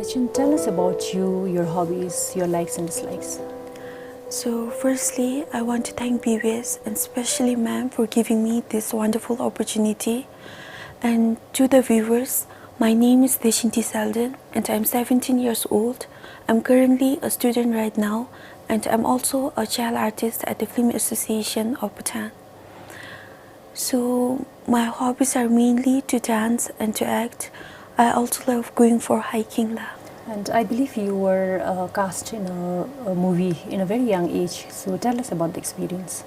Dechen, tell us about you, your hobbies, your likes and dislikes. So firstly, I want to thank BBS and especially ma'am for giving me this wonderful opportunity. And to the viewers, my name is Dechen T Seldon and I'm 17 years old. I'm currently a student right now and I'm also a child artist at the Film Association of Bhutan. So my hobbies are mainly to dance and to act. I also love going for hiking lah. And I believe you were cast in a movie in a very young age. So tell us about the experience.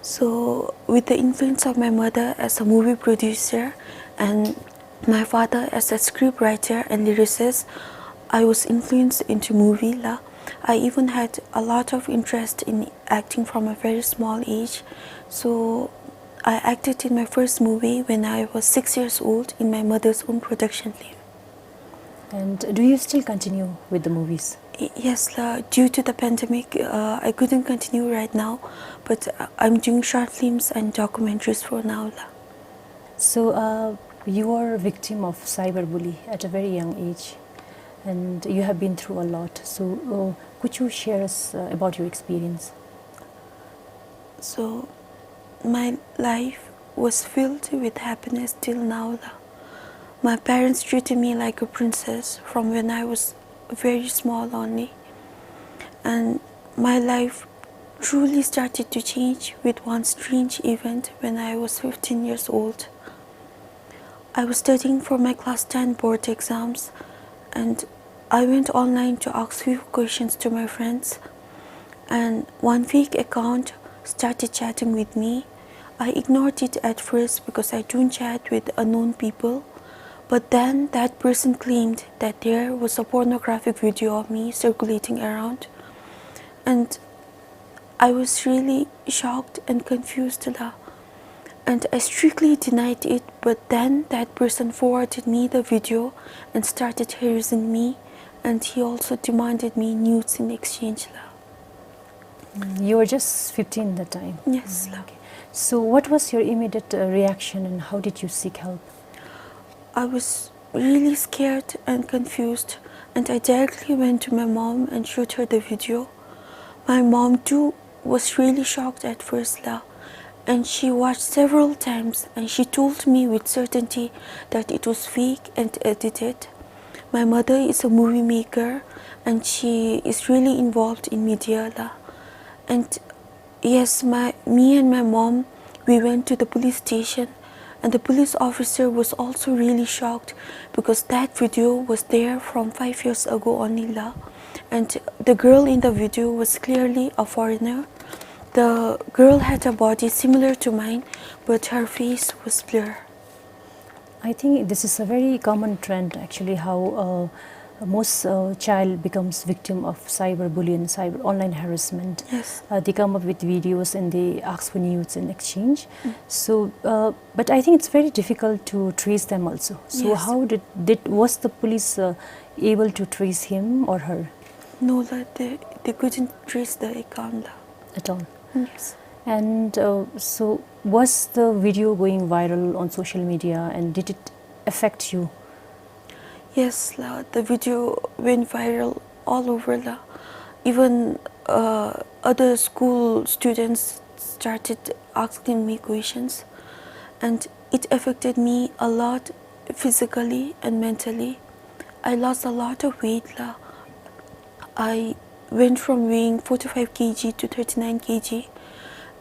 So with the influence of my mother as a movie producer and my father as a script writer and lyricist, I was influenced into movie lah. I even had a lot of interest in acting from a very small age. So I acted in my first movie when I was 6 years old in my mother's own production film. And do you still continue with the movies? Yes, due to the pandemic, I couldn't continue right now, but I'm doing short films and documentaries for now. So you are a victim of cyberbullying at a very young age, and you have been through a lot. So could you share us about your experience? So my life was filled with happiness till now. My parents treated me like a princess from when I was very small only. And my life truly started to change with one strange event when I was 15 years old. I was studying for my class 10 board exams and I went online to ask few questions to my friends, and one fake account started chatting with me. I ignored it at first because I don't chat with unknown people. But then that person claimed that there was a pornographic video of me circulating around. And I was really shocked and confused. And I strictly denied it, but then that person forwarded me the video and started harassing me. And he also demanded me nudes in exchange. You were just 15 at that time? Yes. Okay. So what was your immediate reaction and how did you seek help? I was really scared and confused, and I directly went to my mom and showed her the video. My mom too was really shocked at first, and she watched several times and she told me with certainty that it was fake and edited. My mother is a movie maker and she is really involved in media. And yes, me and my mom, we went to the police station. And the police officer was also really shocked because that video was there from 5 years ago only. And the girl in the video was clearly a foreigner. The girl had a body similar to mine, but her face was blurred. I think this is a very common trend actually, how most child becomes victim of cyberbullying, cyber online harassment. Yes. They come up with videos and they ask for nudes in exchange. So, but I think it's very difficult to trace them also. So Yes. how was the police able to trace him or her? No, they couldn't trace the account. At all? Yes. And so was the video going viral on social media and did it affect you? Yes, the video went viral all over. Even other school students started asking me questions, and it affected me a lot physically and mentally. I lost a lot of weight. I went from weighing 45 kg to 39 kg,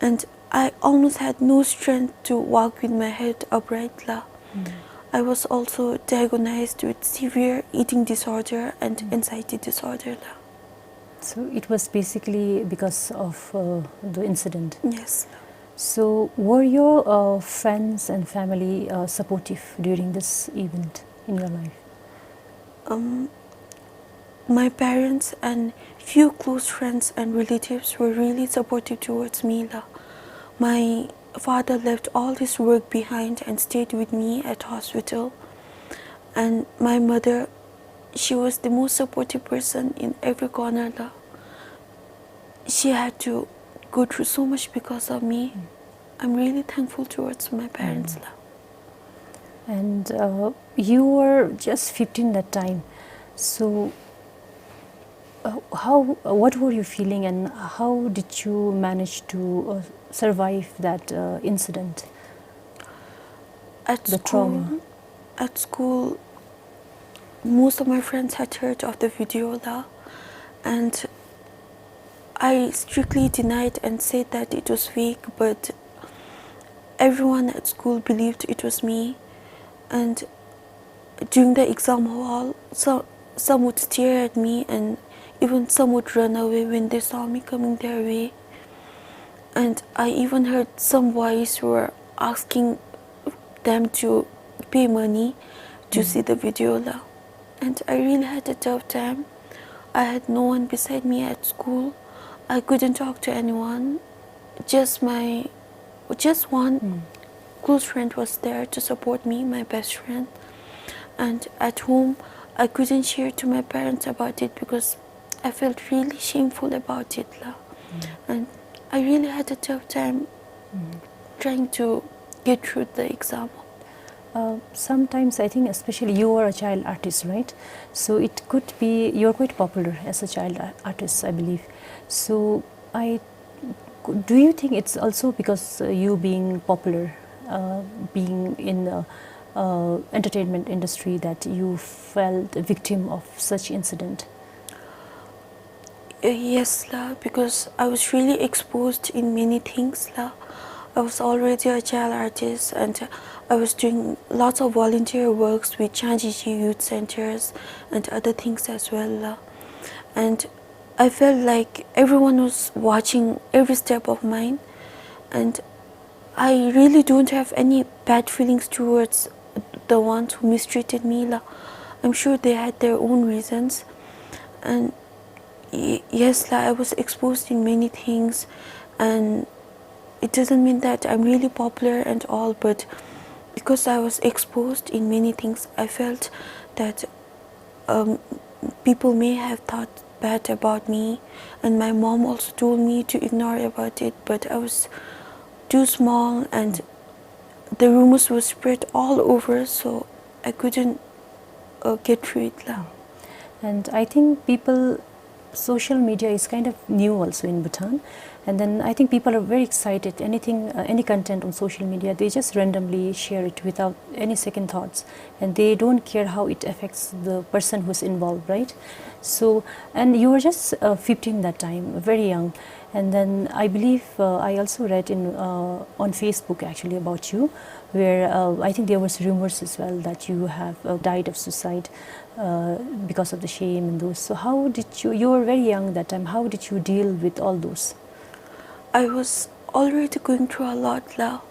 and I almost had no strength to walk with my head upright. I was also diagnosed with severe eating disorder and anxiety disorder. So it was basically because of the incident? Yes. So were your friends and family supportive during this event in your life? My parents and few close friends and relatives were really supportive towards me. My father left all his work behind and stayed with me at hospital. And my mother, she was the most supportive person in every corner. She had to go through so much because of me. I'm really thankful towards my parents. And you were just 15 that time. So what were you feeling, and how did you manage to survive that incident, At the school, trauma? at school, most of my friends had heard of the video there, and I strictly denied and said that it was fake, but everyone at school believed it was me. And during the exam hall, some would stare at me, and even some would run away when they saw me coming their way. And I even heard some boys were asking them to pay money to see the video now. And I really had a tough time. I had no one beside me at school. I couldn't talk to anyone. Just one close friend was there to support me, my best friend. And at home, I couldn't share to my parents about it because I felt really shameful about it. And I really had a tough time trying to get through the exam. Sometimes I think, especially you are a child artist, right? So it could be you're quite popular as a child artist, I believe. So do you think it's also because you being popular, being in the entertainment industry, that you felt a victim of such incident? Yes, because I was really exposed in many things. I was already a child artist, and I was doing lots of volunteer works with Chanjiji youth centers and other things as well. And I felt like everyone was watching every step of mine, and I really don't have any bad feelings towards the ones who mistreated me. I'm sure they had their own reasons. And yes, I was exposed in many things, and it doesn't mean that I'm really popular and all, but because I was exposed in many things, I felt that people may have thought bad about me, and my mom also told me to ignore about it, but I was too small and the rumors were spread all over, so I couldn't get through it. And I think social media is kind of new also in Bhutan, and then I think people are very excited. Any content on social media, they just randomly share it without any second thoughts, and they don't care how it affects the person who's involved, right? So, and you were just 15 that time, very young, and then I believe I also read on Facebook actually about you, where I think there was rumors as well that you have died of suicide because of the shame and those. So how did you were very young that time, how did you deal with all those? I was already going through a lot now,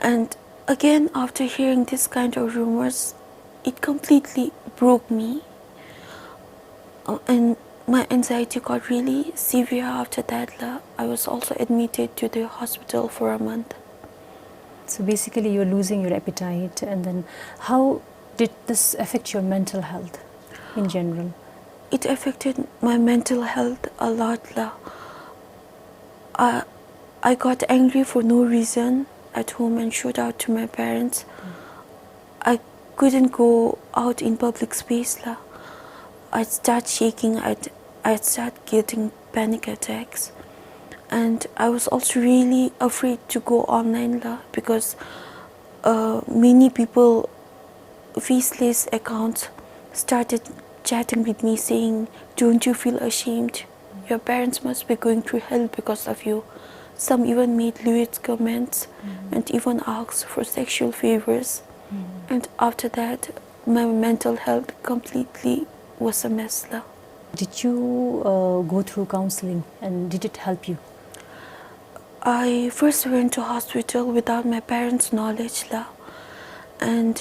and again after hearing this kind of rumors, it completely broke me, and my anxiety got really severe after that. I was also admitted to the hospital for a month. So basically you're losing your appetite, and then how did this affect your mental health in general? It affected my mental health a lot. I got angry for no reason at home and showed out to my parents. I couldn't go out in public space. I'd start shaking, I'd start getting panic attacks. And I was also really afraid to go online because many people, faceless accounts, started chatting with me saying, "Don't you feel ashamed? Your parents must be going through hell because of you." Some even made lewd comments and even asked for sexual favors. And after that, my mental health completely was a mess. Did you go through counseling, and did it help you? I first went to hospital without my parents' knowledge, and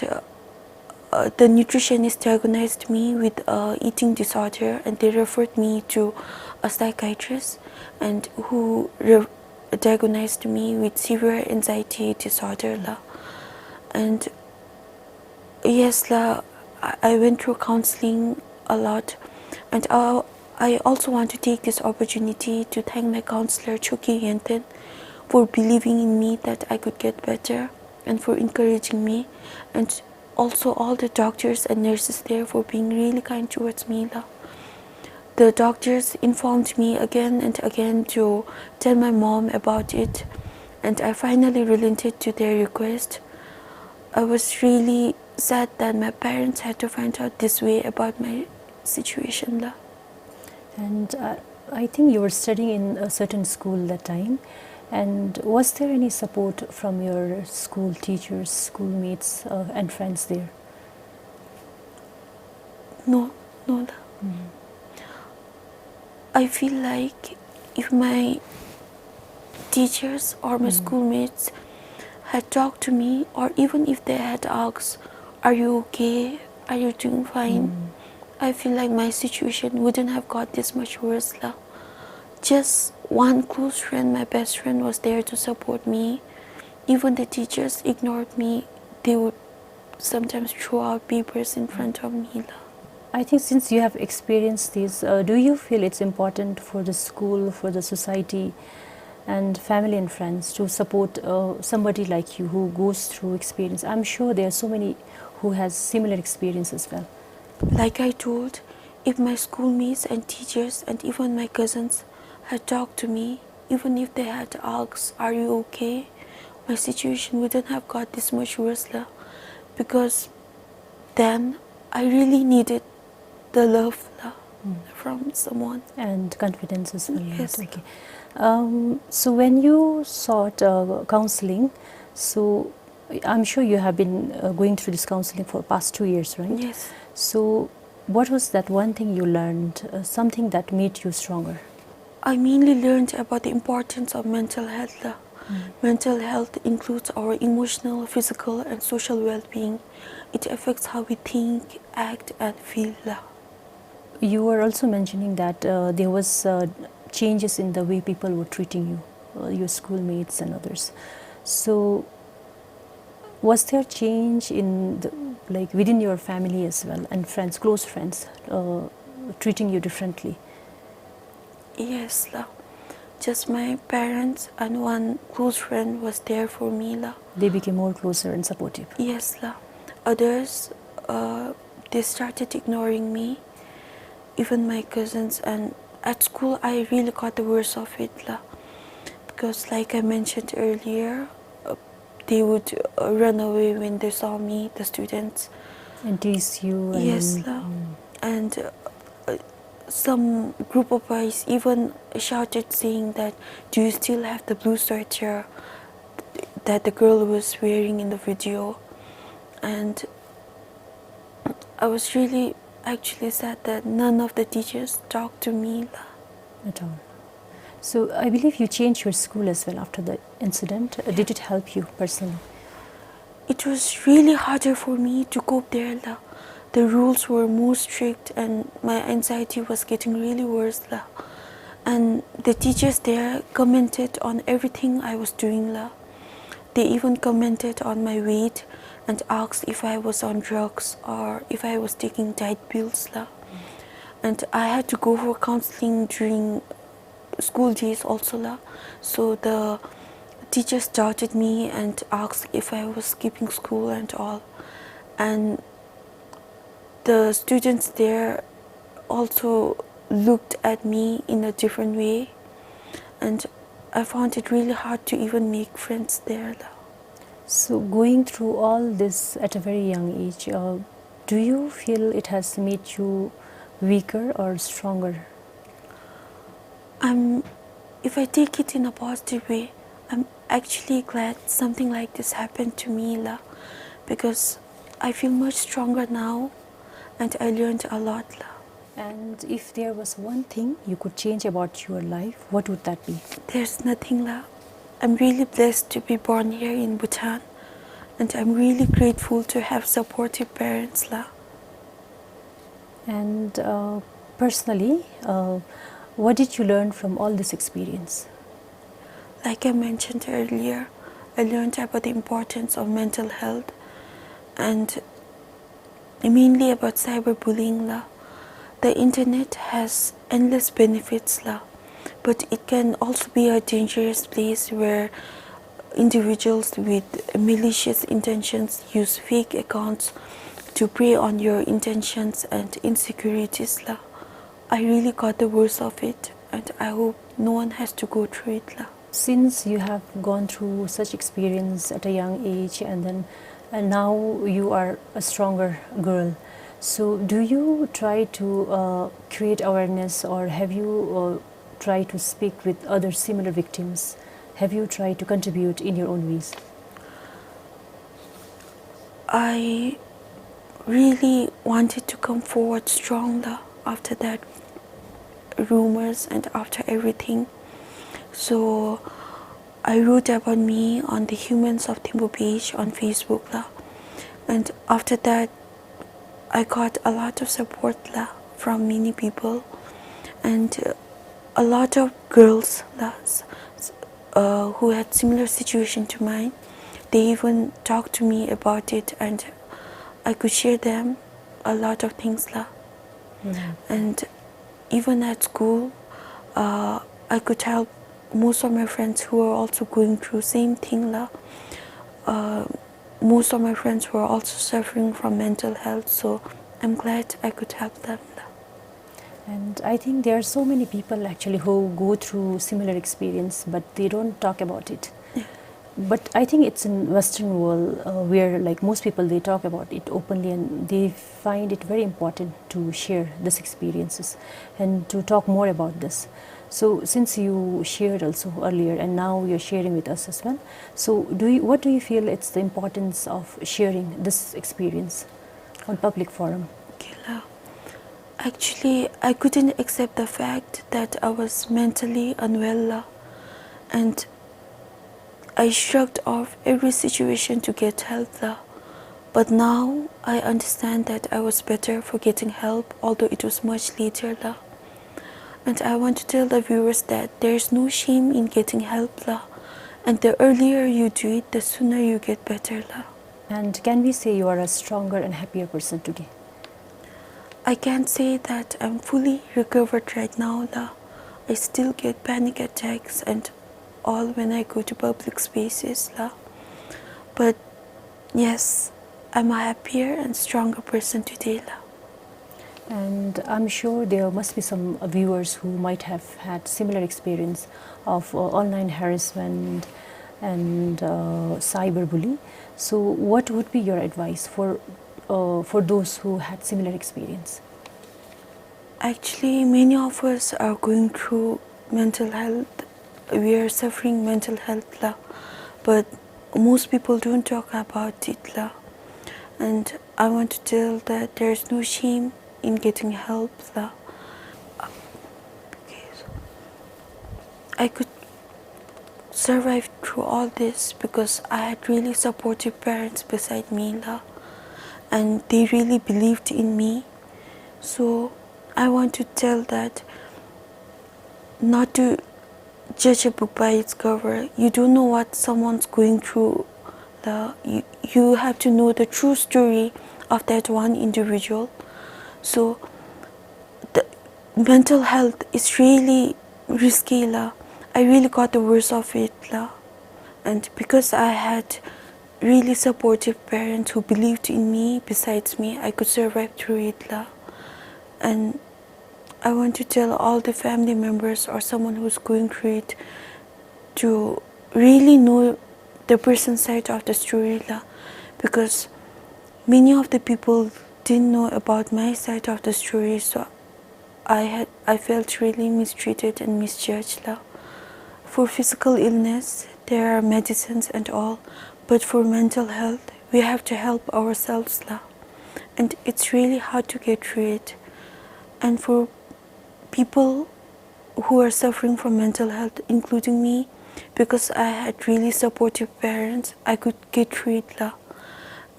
the nutritionist diagnosed me with eating disorder, and they referred me to a psychiatrist, and who diagnosed me with severe anxiety disorder. And yes, I went through counseling a lot, and I also want to take this opportunity to thank my counselor Choki Yenten for believing in me that I could get better and for encouraging me. And also all the doctors and nurses there for being really kind towards me la. The doctors informed me again and again to tell my mom about it, and I finally relented to their request. I was really sad that my parents had to find out this way about my situation la. And I think you were studying in a certain school that time. And was there any support from your school teachers, schoolmates, and friends there? No, no la. I feel like if my teachers or my schoolmates had talked to me, or even if they had asked, "Are you okay? Are you doing fine?" I feel like my situation wouldn't have got this much worse la. Just one close friend, my best friend, was there to support me. Even the teachers ignored me. They would sometimes throw out papers in front of me la. I think since you have experienced this, do you feel it's important for the school, for the society, and family and friends to support somebody like you who goes through experience? I'm sure there are so many who has similar experience as well. Like I told, if my schoolmates and teachers and even my cousins had talked to me, even if they had asked, "Are you okay?" my situation wouldn't have got this much worse la. Because then I really needed the love la, from someone. And confidence as well. Yes. Right? Okay. So when you sought counseling, so I'm sure you have been going through this counseling for past 2 years, right? Yes. So what was that one thing you learned, something that made you stronger? I mainly learned about the importance of mental health la. Mental health includes our emotional, physical and social well-being. It affects how we think, act and feel la. You were also mentioning that there was changes in the way people were treating you, your schoolmates and others. So was there change in the, like within your family as well, and friends, close friends, treating you differently? Yes la. Just my parents and one close friend was there for me la. They became more closer and supportive. Yes la. Others, they started ignoring me, even my cousins, and at school I really got the worst of it la. Because like I mentioned earlier, they would run away when they saw me, the students. And tease you. And Yes la. And some group of boys even shouted saying that, "Do you still have the blue sweater that the girl was wearing in the video?" And I was really actually sad that none of the teachers talked to me la. At all. So I believe you changed your school as well after the incident. Did it help you personally? It was really harder for me to cope there la. The rules were more strict and my anxiety was getting really worse la. And the teachers there commented on everything I was doing la. They even commented on my weight and asked if I was on drugs or if I was taking diet pills la. And I had to go for counseling during school days also la. So the teachers doubted me and asked if I was skipping school and all. And the students there also looked at me in a different way, and I found it really hard to even make friends there. So going through all this at a very young age, do you feel it has made you weaker or stronger? If I take it in a positive way, I'm actually glad something like this happened to me la, because I feel much stronger now and I learned a lot la. And if there was one thing you could change about your life, what would that be? There's nothing la. I'm really blessed to be born here in Bhutan, and I'm really grateful to have supportive parents la. And personally, what did you learn from all this experience? Like I mentioned earlier, I learned about the importance of mental health and mainly about cyberbullying la. The internet has endless benefits la, but it can also be a dangerous place where individuals with malicious intentions use fake accounts to prey on your intentions and insecurities. La. I really got the worst of it, and I hope no one has to go through it. La. Since you have gone through such experience at a young age, and then now you are a stronger girl, so do you try to create awareness, or have you tried to speak with other similar victims? Have you tried to contribute in your own ways? I really wanted to come forward stronger after that rumors and after everything. So I wrote about me on the Humans of Timbo page on Facebook. La. And after that, I got a lot of support la, from many people. And a lot of girls la, who had similar situation to mine, they even talked to me about it, and I could share them a lot of things. La. And even at school, I could help most of my friends who are also going through same thing. La. Most of my friends were also suffering from mental health, so I'm glad I could help them. La. And I think there are so many people actually who go through similar experience, but they don't talk about it. Yeah. But I think it's in Western world where, like most people, they talk about it openly, and they find it very important to share this experiences and to talk more about this. So since you shared also earlier, and now you're sharing with us as well, so what do you feel it's the importance of sharing this experience on public forum? Okay, la. Actually, I couldn't accept the fact that I was mentally unwell, la. And I shrugged off every situation to get help. La. But now I understand that I was better for getting help, although it was much later. La. And I want to tell the viewers that there is no shame in getting help. La. And the earlier you do it, the sooner you get better. La. And can we say you are a stronger and happier person today? I can't say that I'm fully recovered right now. La. I still get panic attacks and all when I go to public spaces. La. But yes, I'm a happier and stronger person today. La. And I'm sure there must be some viewers who might have had similar experience of online harassment and cyberbullying. So what would be your advice for those who had similar experience? Actually, many of us are going through mental health. We are suffering mental health, la. But most people don't talk about it. La. And I want to tell that there's no shame in getting help. La. Okay, so I could survive through all this because I had really supportive parents beside me, la. And they really believed in me. So I want to tell that not to judge a book by its cover. You don't know what someone's going through. You have to know the true story of that one individual. So the mental health is really risky. La. I really got the worst of it. La. And because I had really supportive parents who believed in me, besides me, I could survive through it. La. And I want to tell all the family members or someone who's going through it to really know the person's side of the story. La. Because many of the people didn't know about my side of the story, so I felt really mistreated and misjudged. La. For physical illness, there are medicines and all, but for mental health, we have to help ourselves. La. And it's really hard to get through it. And for people who are suffering from mental health, including me, because I had really supportive parents, I could get through it. La.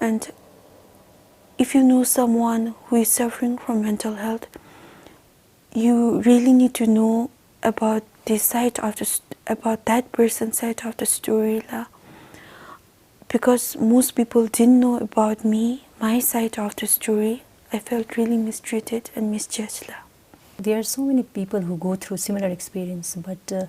And if you know someone who is suffering from mental health, you really need to know about this side of about that person's side of the story. La. Because most people didn't know about me, my side of the story, I felt really mistreated and misjudged. La. There are so many people who go through similar experience, but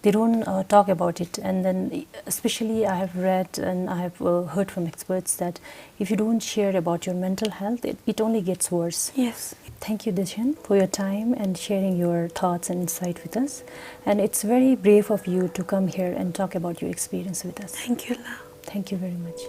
they don't talk about it. And then especially I have read and I have heard from experts that if you don't share about your mental health, it only gets worse. Yes. Thank you, Dechen, for your time and sharing your thoughts and insight with us. And it's very brave of you to come here and talk about your experience with us. Thank you, La. Thank you very much.